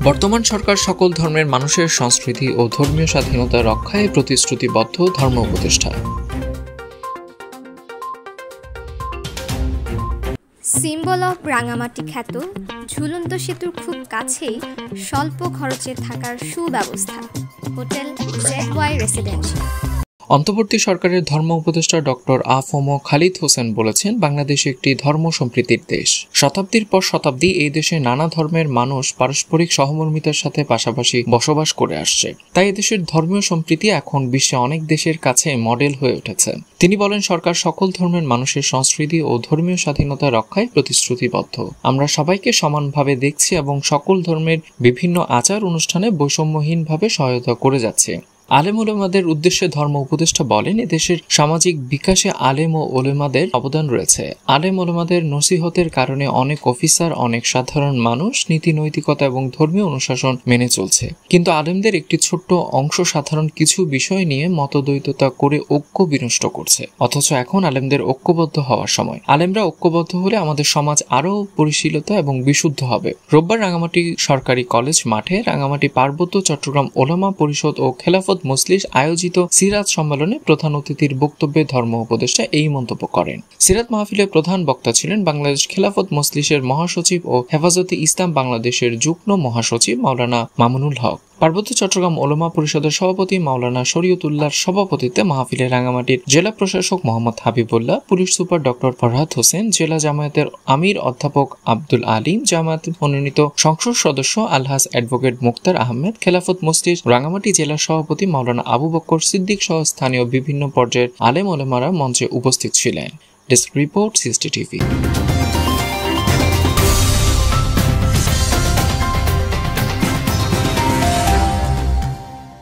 বর্তমান সরকার সকল ধর্মের মানুষের সংস্কৃতি ও ধর্মীয় স্বাধীনতা রক্ষায় প্রতিশ্রুতিবদ্ধ ধর্ম উপদেষ্টা। সিম্বল অফ রাঙামাটি খ্যাত ঝুলন্ত সেতুর খুব কাছেই স্বল্প খরচে থাকার সুব্যবস্থা, হোটেল ZY রেসিডেন্সিয়াল। অন্তর্বর্তী সরকারের ধর্ম উপদেষ্টা ডক্টর আ.ফ.ম. খালিদ হোসেন বলেছেন, বাংলাদেশ একটি ধর্ম সম্প্রীতির দেশ। শতাব্দীর পর শতাব্দী এই দেশে নানা ধর্মের মানুষ পারস্পরিক সহমর্মিতার সাথে পাশাপাশি বসবাস করে আসছে। তাই এদেশের ধর্মীয় সম্প্রীতি এখন বিশ্বে অনেক দেশের কাছে মডেল হয়ে উঠেছে। তিনি বলেন, সরকার সকল ধর্মের মানুষের সংস্কৃতি ও ধর্মীয় স্বাধীনতা রক্ষায় প্রতিশ্রুতিবদ্ধ। আমরা সবাইকে সমানভাবে দেখছি এবং সকল ধর্মের বিভিন্ন আচার অনুষ্ঠানে বৈষম্যহীনভাবে সহায়তা করে যাচ্ছে। আলেম ওলেমাদের উদ্দেশ্যে ধর্ম উপদেষ্টা বলেন, এদেশের সামাজিক বিকাশে আলেম ও ওলেমাদের অবদান রয়েছে। আলেম ওলেমাদের নসিহতের কারণে অনেক অফিসার, অনেক সাধারণ মানুষ নীতি নৈতিকতা এবং ধর্মীয় অনুশাসন মেনে চলছে। কিন্তু আলেমদের একটি ছোট্ট অংশ সাধারণ কিছু বিষয় নিয়ে মতদ্বৈততা করে ঐক্য বিনষ্ট করছে। অথচ এখন আলেমদের ঐক্যবদ্ধ হওয়ার সময়। আলেমরা ঐক্যবদ্ধ হলে আমাদের সমাজ আরও পরিশীলতা এবং বিশুদ্ধ হবে। রোববার রাঙামাটি সরকারি কলেজ মাঠে রাঙামাটি পার্বত্য চট্টগ্রাম ওলামা পরিষদ ও খেলাফত মজলিস আয়োজিত সিরাত সম্মেলনে প্রধান অতিথির বক্তব্যে ধর্ম উপদেষ্টা এই মন্তব্য করেন। সিরাত মাহফিলে প্রধান বক্তা ছিলেন বাংলাদেশ খেলাফত মজলিসের মহাসচিব ও হেফাজতে ইসলাম বাংলাদেশের যুগ্ম মহাসচিব মাওলানা মামুনুল হক। পার্বত্য চট্টগ্রাম ওলামা পরিষদের সভাপতি মাওলানা শরীয়তুল্লাহর সভাপতিত্বে মাহফিলে রাঙামাটির জেলা প্রশাসক Mohammad Habibullah, police super doctor Farhad Hossain, জেলা জামায়াতের আমির অধ্যাপক আব্দুল আলিম, জামায়াত মনোনীত সংসদ সদস্য আলহাজ অ্যাডভোকেট মুক্তার আহমেদ, খেলাফত মজলিস রাঙামাটি জেলা সভাপতি মাওলানা আবু বকর সিদ্দিক সহ স্থানীয় বিভিন্ন পর্যায়ের আলেম ওলেমারা মঞ্চে উপস্থিত ছিলেন। Desk report, CST TV.